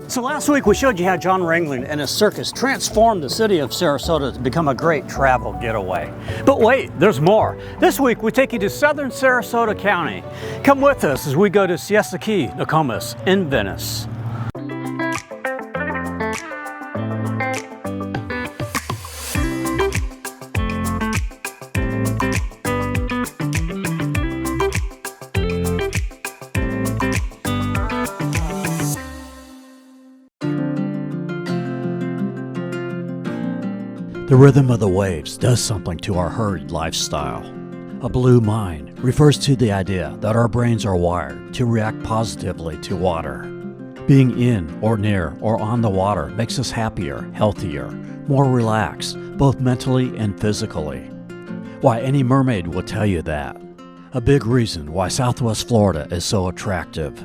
So last week we showed you how John Ringling and his circus transformed the city of Sarasota to become a great travel getaway. But wait, there's more. This week we take you to southern Sarasota County. Come with us as we go to Siesta, Nokomis in Venice. The rhythm of the waves does something to our hurried lifestyle. A blue mind refers to the idea that our brains are wired to react positively to water. Being in or near or on the water makes us happier, healthier, more relaxed, both mentally and physically. Why, any mermaid will tell you that. A big reason why Southwest Florida is so attractive.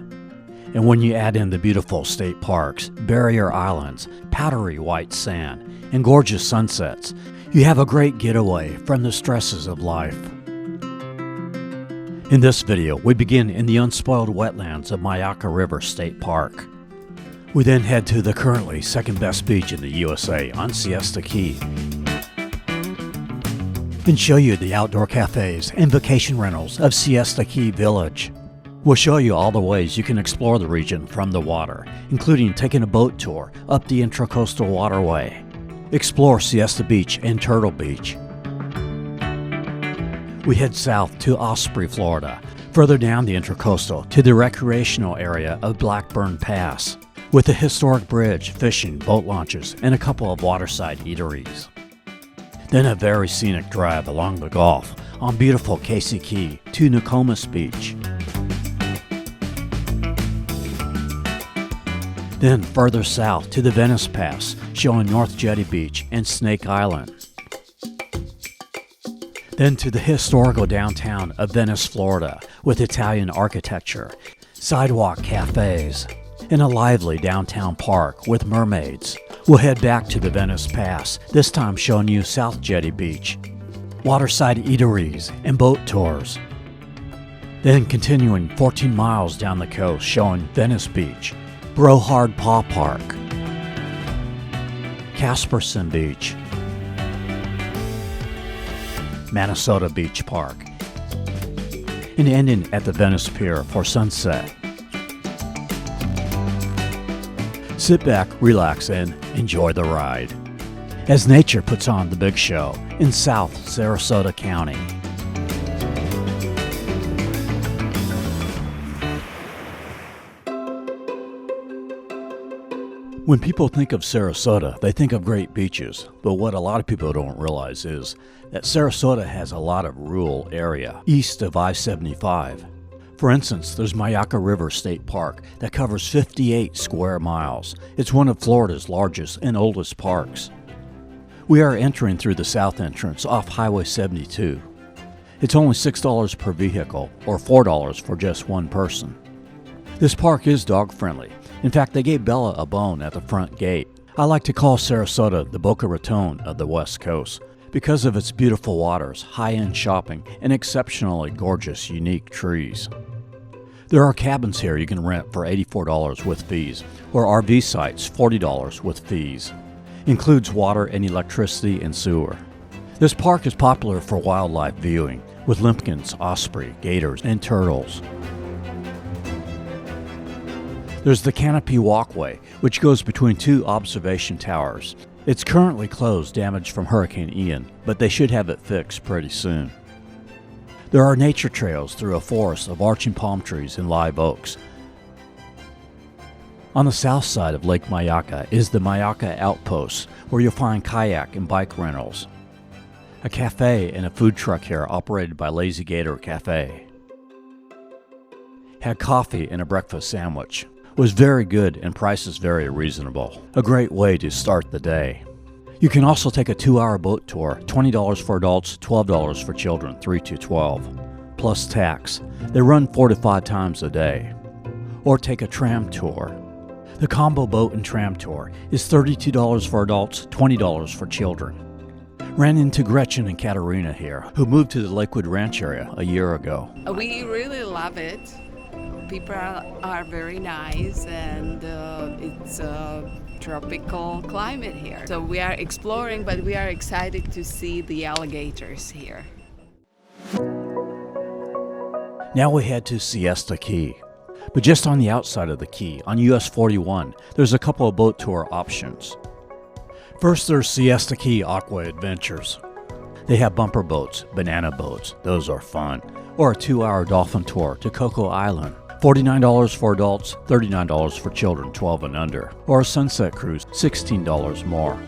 And when you add in the beautiful state parks, barrier islands, powdery white sand, and gorgeous sunsets, you have a great getaway from the stresses of life. In this video, we begin in the unspoiled wetlands of Mayaka River State Park. We then head to the currently second best beach in the USA on Siesta Key, and show you the outdoor cafes and vacation rentals of Siesta Key Village. We'll show you all the ways you can explore the region from the water, including taking a boat tour up the Intracoastal Waterway. Explore Siesta Beach and Turtle Beach. We head south to Osprey, Florida, further down the Intracoastal to the recreational area of Blackburn Pass, with a historic bridge, fishing, boat launches, and a couple of waterside eateries. Then a very scenic drive along the Gulf on beautiful Casey Key to Nokomis Beach. Then further south to the Venice Pass, showing North Jetty Beach and Snake Island. Then to the historical downtown of Venice, Florida, with Italian architecture, sidewalk cafes, and a lively downtown park with mermaids. We'll head back to the Venice Pass, this time showing you South Jetty Beach, waterside eateries, and boat tours. Then continuing 14 miles down the coast, showing Venice Beach, Brohard Paw Park, Casperson Beach, Minnesota Beach Park, and ending at the Venice Pier for sunset. Sit back, relax, and enjoy the ride as nature puts on the big show in South Sarasota County. When people think of Sarasota, they think of great beaches, but what a lot of people don't realize is that Sarasota has a lot of rural area east of I-75. For instance, there's Mayaka River State Park that covers 58 square miles. It's one of Florida's largest and oldest parks. We are entering through the south entrance off Highway 72. It's only $6 per vehicle, or $4 for just one person. This park is dog-friendly. In fact, they gave Bella a bone at the front gate. I like to call Sarasota the Boca Raton of the West Coast because of its beautiful waters, high-end shopping, and exceptionally gorgeous, unique trees. There are cabins here you can rent for $84 with fees, or RV sites $40 with fees. Includes water and electricity and sewer. This park is popular for wildlife viewing, with limpkins, osprey, gators, and turtles. There's the Canopy Walkway, which goes between two observation towers. It's currently closed, damaged from Hurricane Ian, but they should have it fixed pretty soon. There are nature trails through a forest of arching palm trees and live oaks. On the south side of Lake Mayaka is the Mayaka Outpost, where you'll find kayak and bike rentals. A cafe and a food truck here operated by Lazy Gator Cafe. Had coffee and a breakfast sandwich. Was very good and prices very reasonable. A great way to start the day. You can also take a 2-hour boat tour, $20 for adults, $12 for children, 3 to 12, plus tax. They run 4 to 5 times a day. Or take a tram tour. The combo boat and tram tour is $32 for adults, $20 for children. Ran into Gretchen and Katerina here, who moved to the Lakewood Ranch area a year ago. We really love it. people are very nice, and it's a tropical climate here. So we are exploring, but we are excited to see the alligators here. Now we head to Siesta Key. But just on the outside of the key, on US 41, there's a couple of boat tour options. First, there's Siesta Key Aqua Adventures. They have bumper boats, banana boats, those are fun, or a 2-hour dolphin tour to Coco Island. $49 for adults, $39 for children 12 and under, or a sunset cruise, $16 more.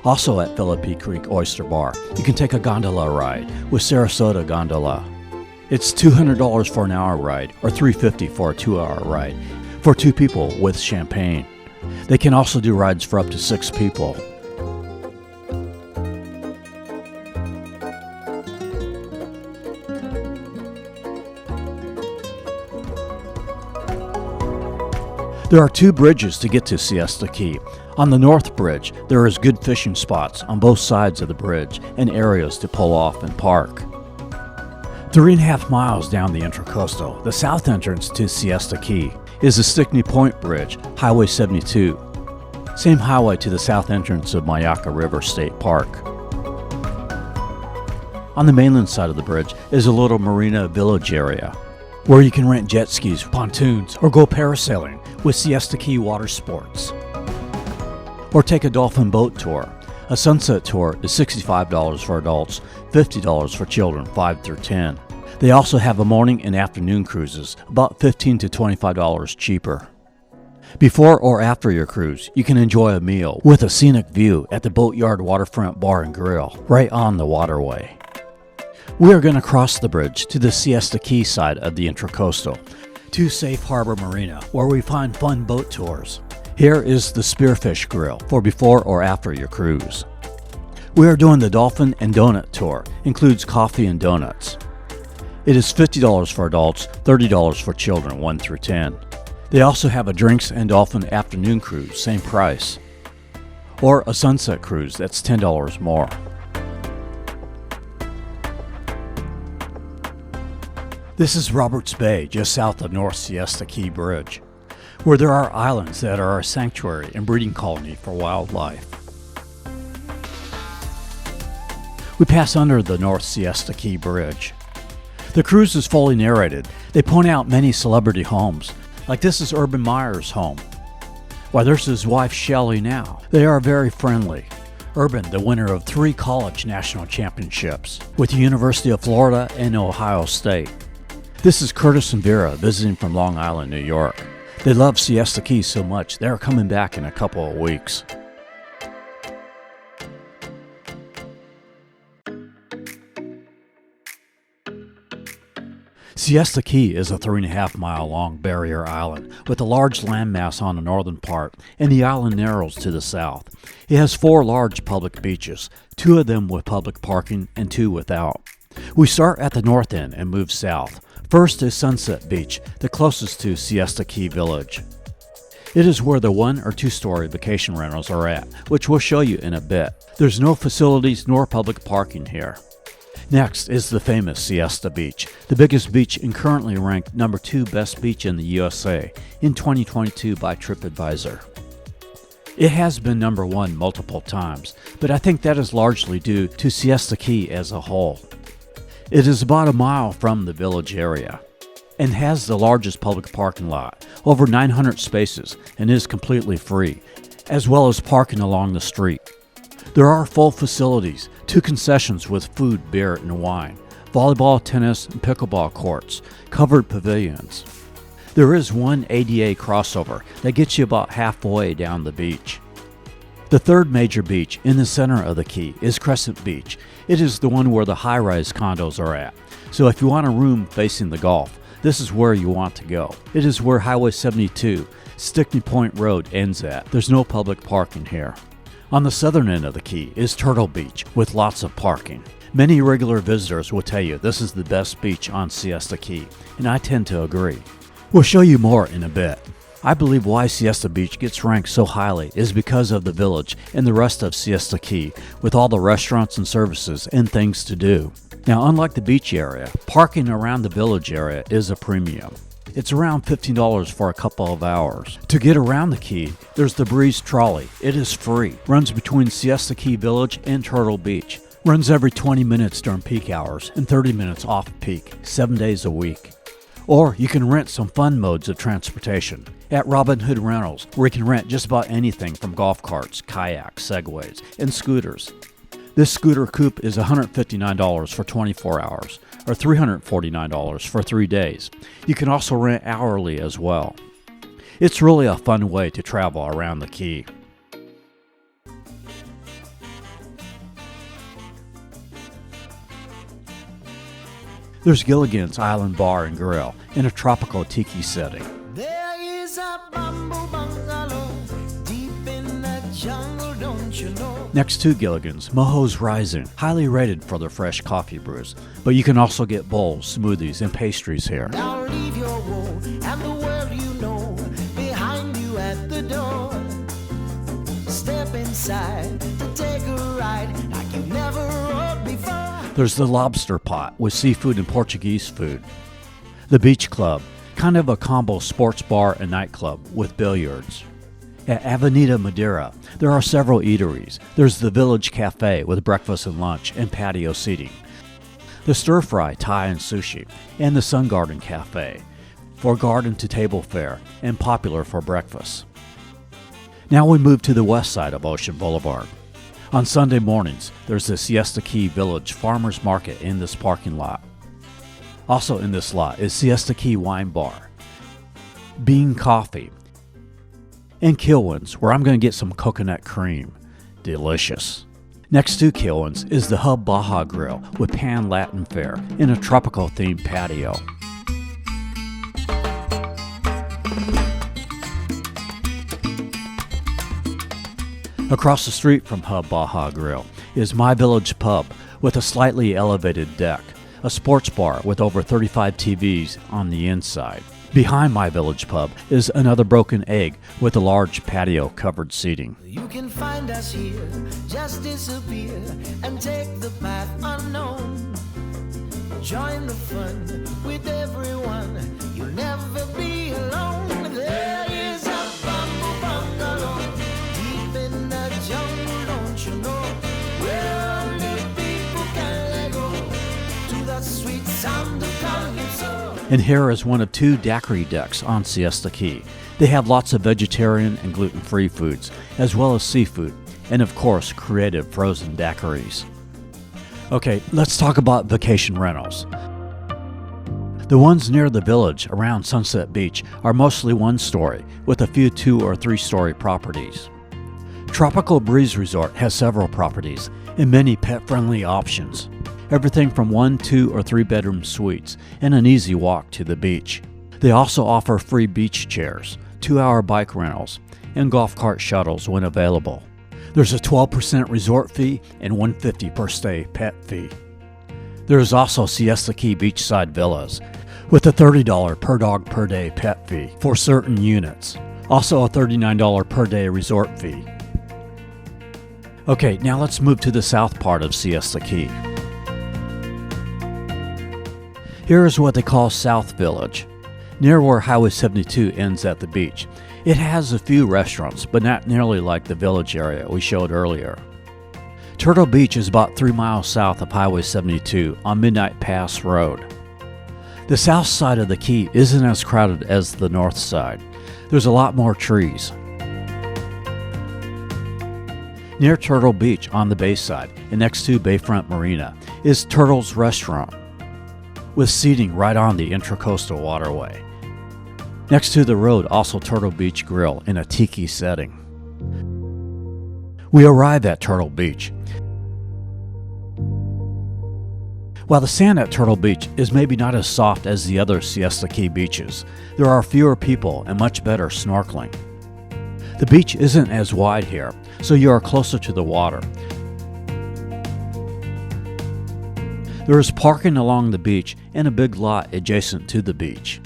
Also at Philippi Creek Oyster Bar, you can take a gondola ride with Sarasota Gondola. It's $200 for an hour ride or $350 for a 2-hour ride for 2 people with champagne. They can also do rides for up to 6 people. There are 2 bridges to get to Siesta Key. On the North Bridge, there is good fishing spots on both sides of the bridge and areas to pull off and park. 3.5 miles down the Intracoastal, the south entrance to Siesta Key is the Stickney Point Bridge, Highway 72. Same highway to the south entrance of Mayaka River State Park. On the mainland side of the bridge is a little marina village area where you can rent jet skis, pontoons, or go parasailing with Siesta Key Water Sports. Or take a dolphin boat tour. A sunset tour is $65 for adults, $50 for children 5 through 10. They also have a morning and afternoon cruises, about $15 to $25 cheaper. Before or after your cruise, you can enjoy a meal with a scenic view at the Boatyard Waterfront Bar and Grill, right on the waterway. We are going to cross the bridge to the Siesta Key side of the Intracoastal, to Safe Harbor Marina, where we find fun boat tours. Here is the Spearfish Grill for before or after your cruise. We are doing the Dolphin and Donut Tour, includes coffee and donuts. It is $50 for adults, $30 for children 1 through 10. They also have a Drinks and Dolphin afternoon cruise, same price. Or a sunset cruise, that's $10 more. This is Roberts Bay, just south of North Siesta Key Bridge, where there are islands that are a sanctuary and breeding colony for wildlife. We pass under the North Siesta Key Bridge. The cruise is fully narrated. They point out many celebrity homes, like this is Urban Meyer's home. Why, there's his wife Shelley now. They are very friendly. Urban, the winner of 3 college national championships with the University of Florida and Ohio State. This is Curtis and Vera visiting from Long Island, New York. They love Siesta Key so much, they're coming back in a couple of weeks. Siesta Key is a 3.5 mile long barrier island with a large landmass on the northern part, and the island narrows to the south. It has 4 large public beaches, 2 of them with public parking and 2 without. We start at the north end and move south. First is Sunset Beach, the closest to Siesta Key Village. It is where the 1 or 2 story vacation rentals are at, which we'll show you in a bit. There's no facilities nor public parking here. Next is the famous Siesta Beach, the biggest beach and currently ranked number 2 best beach in the USA in 2022 by TripAdvisor. It has been number 1 multiple times, but I think that is largely due to Siesta Key as a whole. It is about a mile from the village area and has the largest public parking lot, over 900 spaces, and is completely free, as well as parking along the street. There are full facilities, 2 concessions with food, beer, and wine, volleyball, tennis, and pickleball courts, covered pavilions. There is 1 ADA crossover that gets you about halfway down the beach. The 3rd major beach in the center of the key is Crescent Beach. It is the one where the high-rise condos are at. So if you want a room facing the Gulf, this is where you want to go. It is where Highway 72, Stickney Point Road ends at. There's no public parking here. On the southern end of the key is Turtle Beach with lots of parking. Many regular visitors will tell you this is the best beach on Siesta Key, and I tend to agree. We'll show you more in a bit. I believe why Siesta Beach gets ranked so highly is because of the village and the rest of Siesta Key, with all the restaurants and services and things to do. Now, unlike the beach area, parking around the village area is a premium. It's around $15 for a couple of hours. To get around the key, there's the Breeze Trolley. It is free. Runs between Siesta Key Village and Turtle Beach. Runs every 20 minutes during peak hours and 30 minutes off peak, 7 days a week. Or you can rent some fun modes of transportation at Robin Hood Rentals, where you can rent just about anything from golf carts, kayaks, segways, and scooters. This scooter coupe is $159 for 24 hours, or $349 for 3 days. You can also rent hourly as well. It's really a fun way to travel around the key. There's Gilligan's Island Bar and Grill in a tropical tiki setting. There is a bamboo bungalow deep in the jungle, don't you know? Next to Gilligan's, Moho's Rising, highly rated for their fresh coffee brews, but you can also get bowls, smoothies, and pastries here. Now leave your woe and the world you know behind you at the door. Step inside to take a ride like you never rode before. There's the Lobster Pot with seafood and Portuguese food. The Beach Club, kind of a combo sports bar and nightclub with billiards. At Avenida Madeira, there are several eateries. There's the Village Cafe with breakfast and lunch and patio seating. The Stir Fry Thai and Sushi, and the Sun Garden Cafe for garden to table fare and popular for breakfast. Now we move to the west side of Ocean Boulevard. On Sunday mornings, there's the Siesta Key Village Farmers Market in this parking lot. Also in this lot is Siesta Key Wine Bar, Bean Coffee, and Kilwins, where I'm going to get some coconut cream. Delicious. Next to Kilwins is the Hub Baja Grill with Pan Latin Fare in a tropical themed patio. Across the street from Hub Baja Grill is My Village Pub with a slightly elevated deck, a sports bar with over 35 TVs on the inside. Behind My Village Pub is another Broken Egg with a large patio covered seating. You can find us here, just disappear and take the path unknown. Join the fun with everyone, you'll never be alone. There is a bamboo bungalow deep in the jungle, don't you know? Where only people can let go to that sweet sound of calypso. And here is one of 2 daiquiri decks on Siesta Key. They have lots of vegetarian and gluten-free foods, as well as seafood, and of course, creative frozen daiquiris. Okay, let's talk about vacation rentals. The ones near the village around Sunset Beach are mostly 1-story, with a few 2- or 3-story properties. Tropical Breeze Resort has several properties and many pet-friendly options. Everything from 1, 2, or 3-bedroom suites and an easy walk to the beach. They also offer free beach chairs, 2-hour bike rentals, and golf cart shuttles when available. There's a 12% resort fee and $150 per stay pet fee. There is also Siesta Key Beachside Villas with a $30 per dog per day pet fee for certain units. Also a $39 per day resort fee. Okay, now let's move to the south part of Siesta Key. Here is what they call South Village, near where Highway 72 ends at the beach. It has a few restaurants, but not nearly like the village area we showed earlier. Turtle Beach is about 3 miles south of Highway 72 on Midnight Pass Road. The south side of the key isn't as crowded as the north side. There's a lot more trees. Near Turtle Beach on the bay side and next to Bayfront Marina is Turtle's Restaurant, with seating right on the Intracoastal Waterway. Next to the road, also Turtle Beach Grill in a tiki setting. We arrive at Turtle Beach. While the sand at Turtle Beach is maybe not as soft as the other Siesta Key beaches, there are fewer people and much better snorkeling. The beach isn't as wide here, so you are closer to the water. There is parking along the beach and a big lot adjacent to the beach.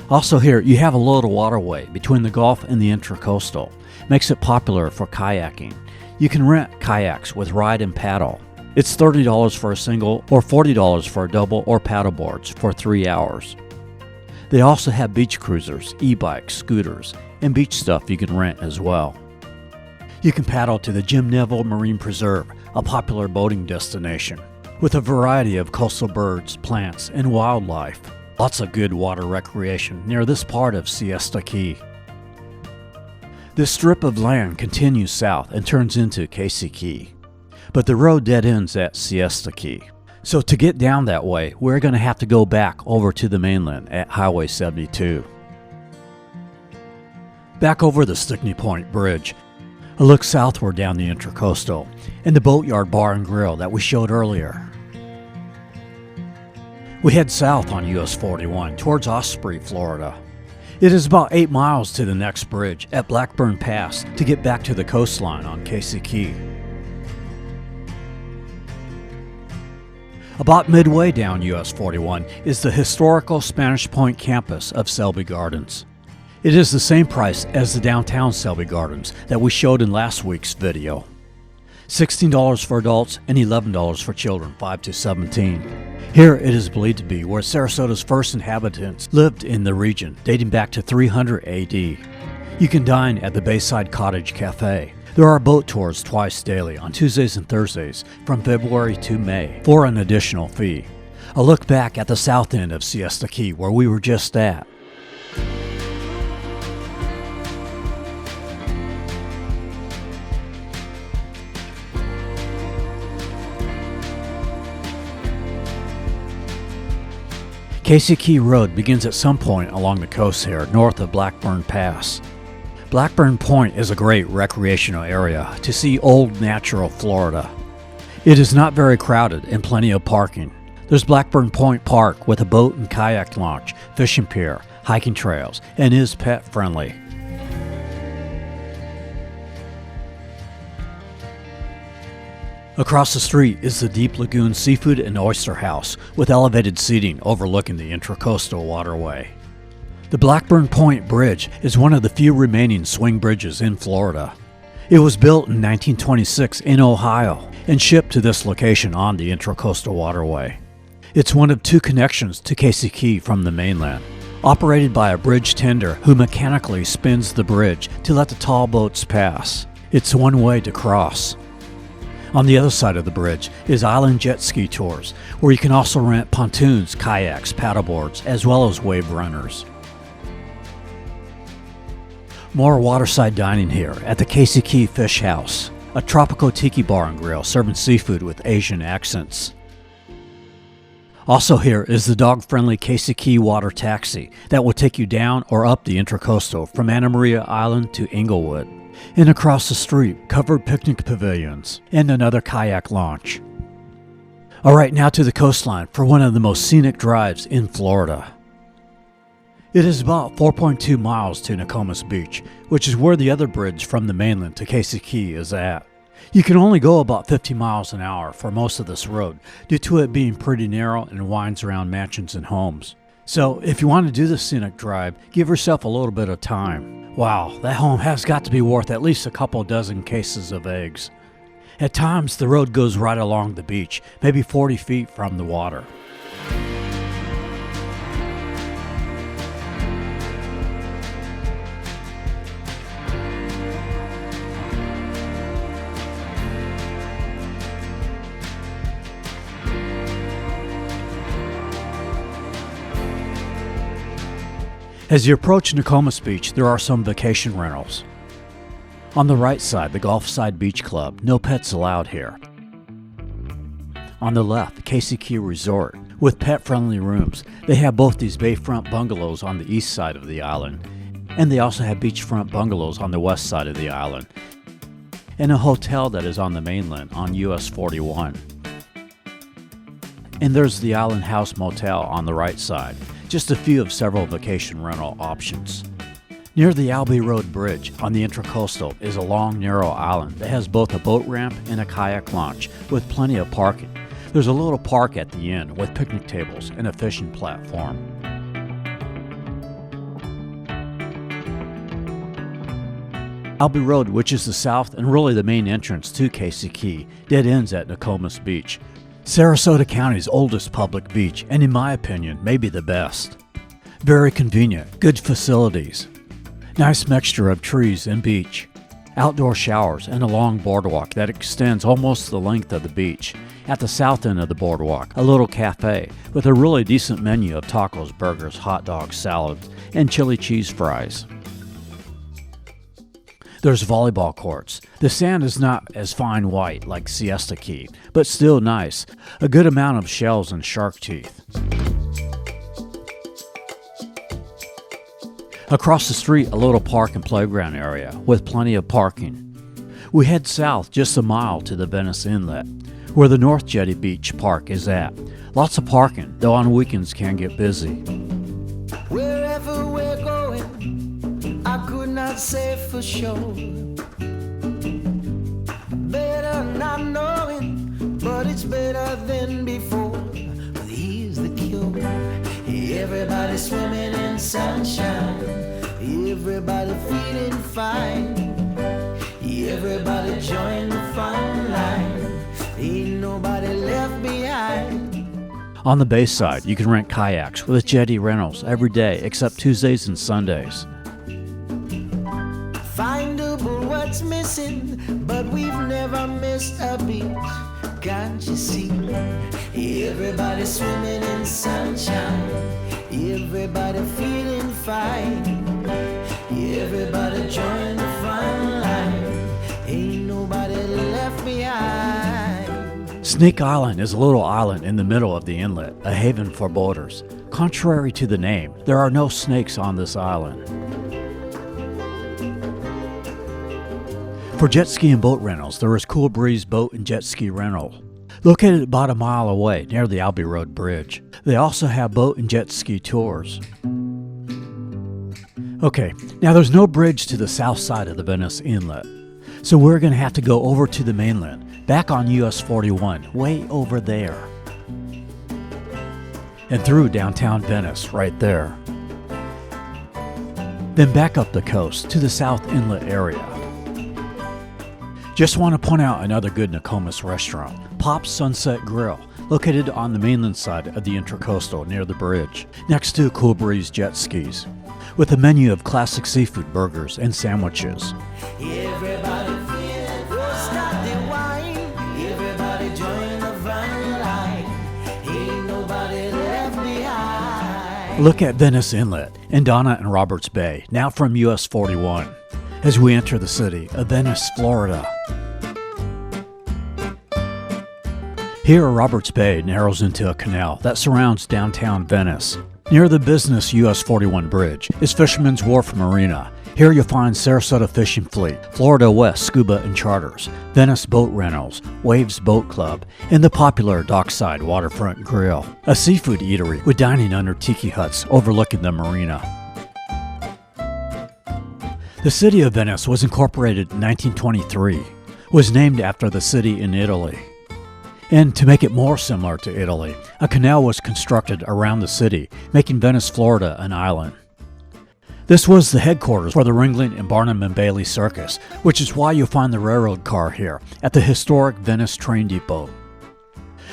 Also here, you have a little waterway between the Gulf and the Intracoastal. Makes it popular for kayaking. You can rent kayaks with ride and paddle. It's $30 for a single or $40 for a double or paddleboards for 3 hours. They also have beach cruisers, e-bikes, scooters, and beach stuff you can rent as well. You can paddle to the Jim Neville Marine Preserve, a popular boating destination, with a variety of coastal birds, plants, and wildlife. Lots of good water recreation near this part of Siesta Key. This strip of land continues south and turns into Casey Key, but the road dead ends at Siesta Key. So to get down that way, we're going to have to go back over to the mainland at Highway 72. Back over the Stickney Point Bridge, a look southward down the Intracoastal, and the Boatyard Bar and Grill that we showed earlier. We head south on US 41 towards Osprey, Florida. It is about 8 miles to the next bridge at Blackburn Pass to get back to the coastline on Casey Key. About midway down US 41 is the historical Spanish Point campus of Selby Gardens. It is the same price as the downtown Selby Gardens that we showed in last week's video. $16 for adults and $11 for children 5 to 17. Here it is believed to be where Sarasota's first inhabitants lived in the region, dating back to 300 AD. You can dine at the Bayside Cottage Cafe. There are boat tours twice daily on Tuesdays and Thursdays from February to May for an additional fee. A look back at the south end of Siesta Key where we were just at. Casey Key Road begins at some point along the coast here, north of Blackburn Pass. Blackburn Point is a great recreational area to see old natural Florida. It is not very crowded and plenty of parking. There's Blackburn Point Park with a boat and kayak launch, fishing pier, hiking trails, and is pet friendly. Across the street is the Deep Lagoon Seafood and Oyster House with elevated seating overlooking the Intracoastal Waterway. The Blackburn Point Bridge is one of the few remaining swing bridges in Florida. It was built in 1926 in Ohio and shipped to this location on the Intracoastal Waterway. It's one of 2 connections to Casey Key from the mainland, operated by a bridge tender who mechanically spins the bridge to let the tall boats pass. It's one way to cross. On the other side of the bridge is Island Jet Ski Tours, where you can also rent pontoons, kayaks, paddleboards, as well as wave runners. More waterside dining here at the Casey Key Fish House, a tropical tiki bar and grill serving seafood with Asian accents. Also here is the dog-friendly Casey Key Water Taxi that will take you down or up the Intracoastal from Anna Maria Island to Inglewood. And across the street, covered picnic pavilions and another kayak launch. Alright, now to the coastline for one of the most scenic drives in Florida. It is about 4.2 miles to Nokomis Beach, which is where the other bridge from the mainland to Casey Key is at. You can only go about 50 miles an hour for most of this road due to it being pretty narrow and winds around mansions and homes. So if you want to do the scenic drive, give yourself a little bit of time. Wow, that home has got to be worth at least a couple dozen cases of eggs. At times, the road goes right along the beach, maybe 40 feet from the water. As you approach Nokomis Beach, there are some vacation rentals. On the right side, the Gulfside Beach Club, no pets allowed here. On the left, Casey Key Resort, with pet-friendly rooms. They have both these bayfront bungalows on the east side of the island, and they also have beachfront bungalows on the west side of the island, and a hotel that is on the mainland on US 41. And there's the Island House Motel on the right side. Just a few of several vacation rental options. Near the Albee Road Bridge on the Intracoastal is a long, narrow island that has both a boat ramp and a kayak launch with plenty of parking. There's a little park at the end with picnic tables and a fishing platform. Albee Road, which is the south and really the main entrance to Casey Key, dead ends at Nokomis Beach. Sarasota County's oldest public beach, and in my opinion, maybe the best. Very convenient, good facilities. Nice mixture of trees and beach. Outdoor showers and a long boardwalk that extends almost the length of the beach. At the south end of the boardwalk, a little cafe with a really decent menu of tacos, burgers, hot dogs, salads, and chili cheese fries. There's volleyball courts. The sand is not as fine white like Siesta Key, but still nice. A good amount of shells and shark teeth. Across the street, a little park and playground area with plenty of parking. We head south just a mile to the Venice Inlet, where the North Jetty Beach Park is at. Lots of parking, though on weekends can get busy. Wherever we're going, I could not say for sure. Better not knowing, but it's better than before. But here's the cure. Everybody swimming in sunshine. Everybody feeling fine. Everybody join the fun line. Ain't nobody left behind. On the bay side, you can rent kayaks with jetty rentals every day except Tuesdays and Sundays. Findable what's missing, but we've never missed a beat. Can't you see? Everybody swimming in sunshine. Everybody feeling fine. Everybody join the fun line. Ain't nobody left behind. Snake Island is a little island in the middle of the inlet, a haven for boaters. Contrary to the name, there are no snakes on this island. For jet ski and boat rentals, there is Cool Breeze Boat and Jet Ski Rental, located about a mile away near the Albee Road Bridge. They also have boat and jet ski tours. Okay, now there's no bridge to the south side of the Venice Inlet, so we're going to have to go over to the mainland, back on US 41, way over there, and through downtown Venice, right there. Then back up the coast to the South Inlet area. Just want to point out another good Nokomis restaurant, Pop's Sunset Grill, located on the mainland side of the Intracoastal near the bridge, next to Cool Breeze Jet Skis, with a menu of classic seafood burgers and sandwiches. Everybody feeling start the wine. Everybody join the fun line. Ain't nobody left behind. Look at Venice Inlet and Donna and Roberts Bay, now from US 41, as we enter the city of Venice, Florida. Here, Roberts Bay narrows into a canal that surrounds downtown Venice. Near the business US 41 bridge is Fisherman's Wharf Marina. Here you'll find Sarasota Fishing Fleet, Florida West Scuba and Charters, Venice Boat Rentals, Waves Boat Club, and the popular Dockside Waterfront Grill, a seafood eatery with dining under tiki huts overlooking the marina. The city of Venice was incorporated in 1923, was named after the city in Italy. And to make it more similar to Italy, a canal was constructed around the city, making Venice, Florida an island. This was the headquarters for the Ringling and Barnum and Bailey Circus, which is why you'll find the railroad car here at the historic Venice train depot.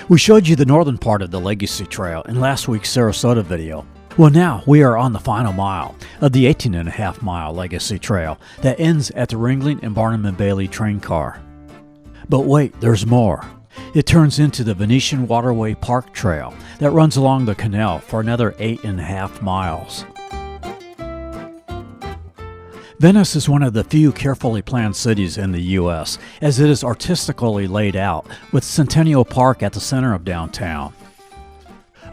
We showed you the northern part of the Legacy Trail in last week's Sarasota video. Well, now we are on the final mile of the 18.5-mile Legacy Trail that ends at the Ringling and Barnum and Bailey train car. But wait, there's more. It turns into the Venetian Waterway Park Trail that runs along the canal for another 8.5 miles. Venice is one of the few carefully planned cities in the U.S., as it is artistically laid out with Centennial Park at the center of downtown.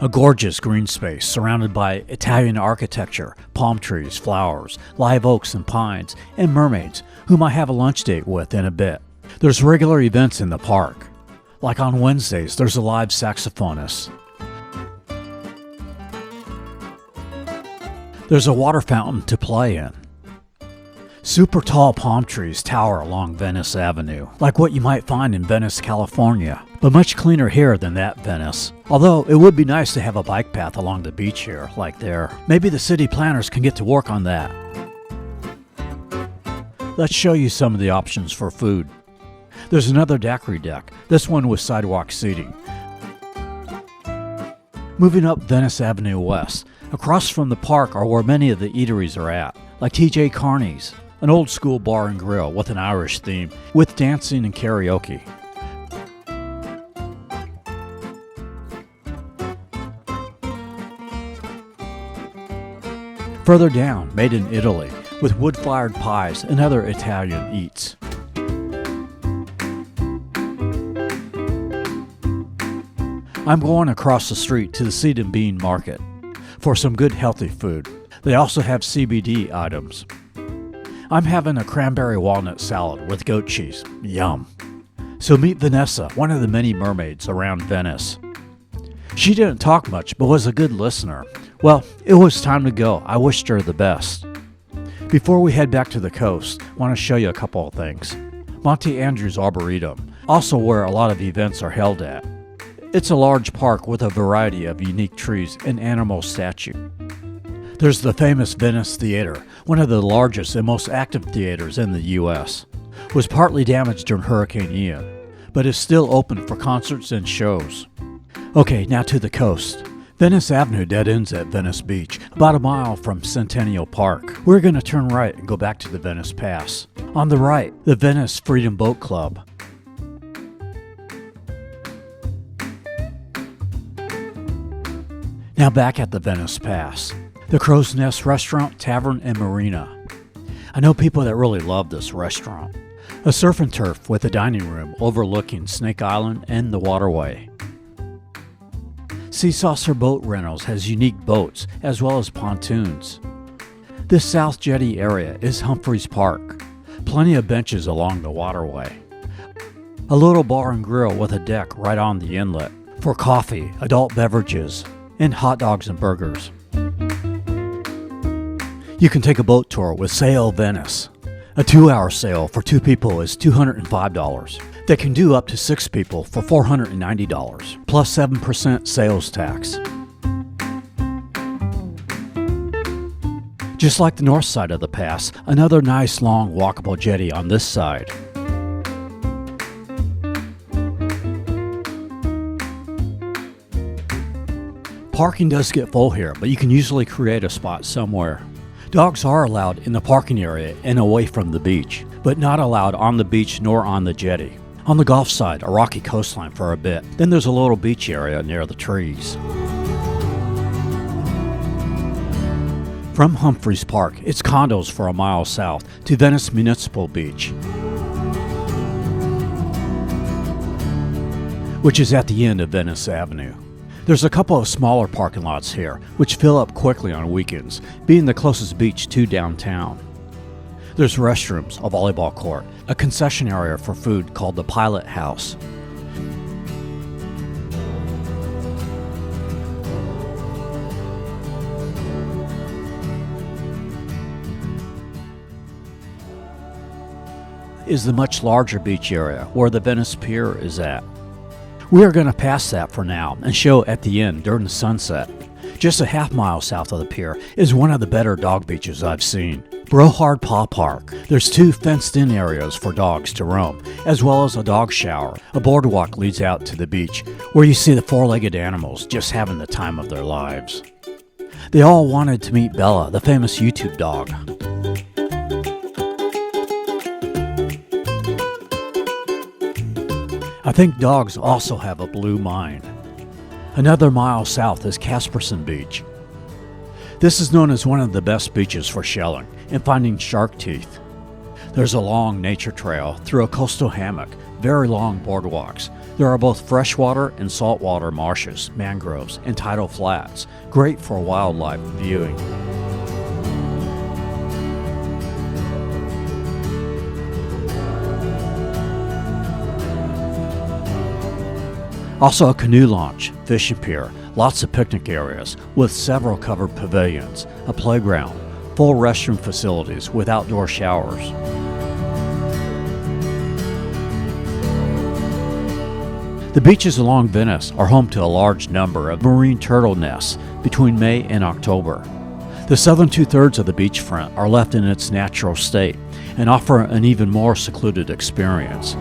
A gorgeous green space surrounded by Italian architecture, palm trees, flowers, live oaks and pines, and mermaids, whom I have a lunch date with in a bit. There's regular events in the park. Like on Wednesdays, there's a live saxophonist. There's a water fountain to play in. Super tall palm trees tower along Venice Avenue, like what you might find in Venice, California, but much cleaner here than that Venice. Although it would be nice to have a bike path along the beach here, like there. Maybe the city planners can get to work on that. Let's show you some of the options for food. There's another daiquiri deck, this one with sidewalk seating. Moving up Venice Avenue West, across from the park are where many of the eateries are at, like TJ Carney's, an old school bar and grill with an Irish theme, with dancing and karaoke. Further down, Made in Italy, with wood-fired pies and other Italian eats. I'm going across the street to the Seed and Bean Market for some good healthy food. They also have CBD items. I'm having a cranberry walnut salad with goat cheese. Yum. So meet Vanessa, one of the many mermaids around Venice. She didn't talk much, but was a good listener. Well, it was time to go. I wished her the best. Before we head back to the coast, I want to show you a couple of things. Monte Andrews Arboretum, also where a lot of events are held at. It's a large park with a variety of unique trees and animal statues. There's the famous Venice Theater, one of the largest and most active theaters in the U.S. It was partly damaged during Hurricane Ian, but is still open for concerts and shows. Okay, now to the coast. Venice Avenue dead ends at Venice Beach, about a mile from Centennial Park. We're going to turn right and go back to the Venice Pass. On the right, the Venice Freedom Boat Club. Now back at the Venice Pass. The Crow's Nest Restaurant, Tavern, and Marina. I know people that really love this restaurant. A surf and turf with a dining room overlooking Snake Island and the waterway. Sea Saucer Boat Rentals has unique boats as well as pontoons. This South Jetty area is Humphreys Park. Plenty of benches along the waterway. A little bar and grill with a deck right on the inlet for coffee, adult beverages, and hot dogs and burgers. You can take a boat tour with Sail Venice. A 2-hour sail for 2 people is $205. They can do up to 6 people for $490, plus 7% sales tax. Just like the north side of the pass, another nice long walkable jetty on this side. Parking does get full here, but you can usually create a spot somewhere. Dogs are allowed in the parking area and away from the beach, but not allowed on the beach nor on the jetty. On the Gulf side, a rocky coastline for a bit. Then there's a little beach area near the trees. From Humphreys Park, it's condos for a mile south to Venice Municipal Beach, which is at the end of Venice Avenue. There's a couple of smaller parking lots here, which fill up quickly on weekends, being the closest beach to downtown. There's restrooms, a volleyball court, a concession area for food called the Pilot House. Is the much larger beach area where the Venice Pier is at. We are going to pass that for now and show at the end during the sunset. Just a half-mile south of the pier is one of the better dog beaches I've seen. Brohard Paw Park. There's 2 fenced-in areas for dogs to roam, as well as a dog shower. A boardwalk leads out to the beach, where you see the 4-legged animals just having the time of their lives. They all wanted to meet Bella, the famous YouTube dog. I think dogs also have a blue mind. Another mile south is Casperson Beach. This is known as one of the best beaches for shelling and finding shark teeth. There's a long nature trail through a coastal hammock, very long boardwalks. There are both freshwater and saltwater marshes, mangroves, and tidal flats, great for wildlife viewing. Also a canoe launch, fishing pier, lots of picnic areas with several covered pavilions, a playground, full restroom facilities with outdoor showers. The beaches along Venice are home to a large number of marine turtle nests between May and October. The southern two-thirds of the beachfront are left in its natural state and offer an even more secluded experience.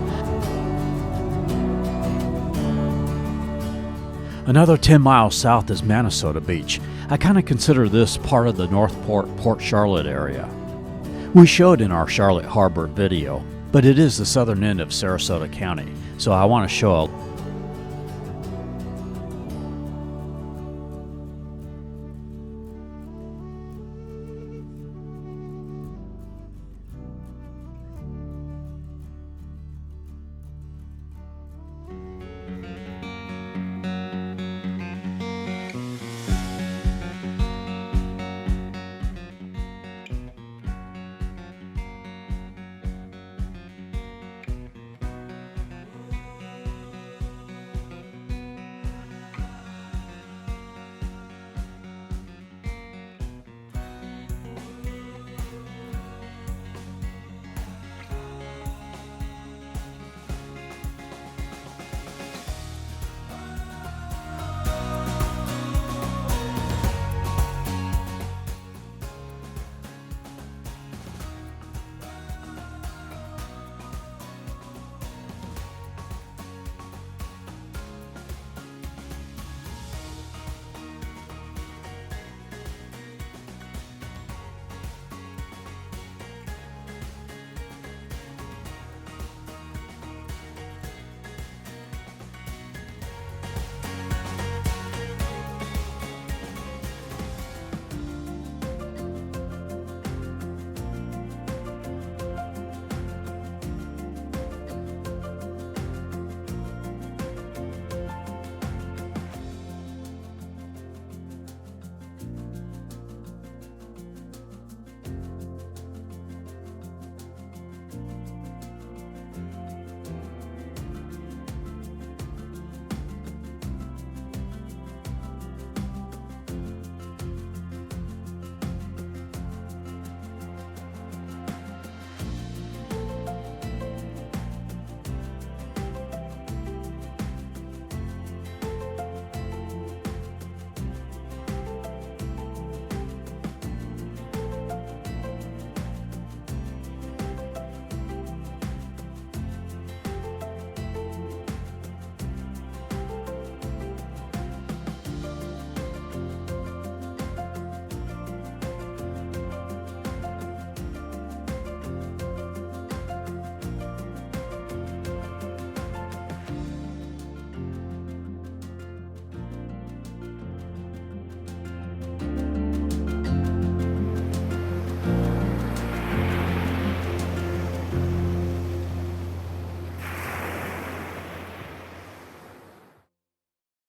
Another 10 miles south is Minnesota Beach. I kind of consider this part of the Northport, Port Charlotte area. We showed in our Charlotte Harbor video, but it is the southern end of Sarasota County, so I want to show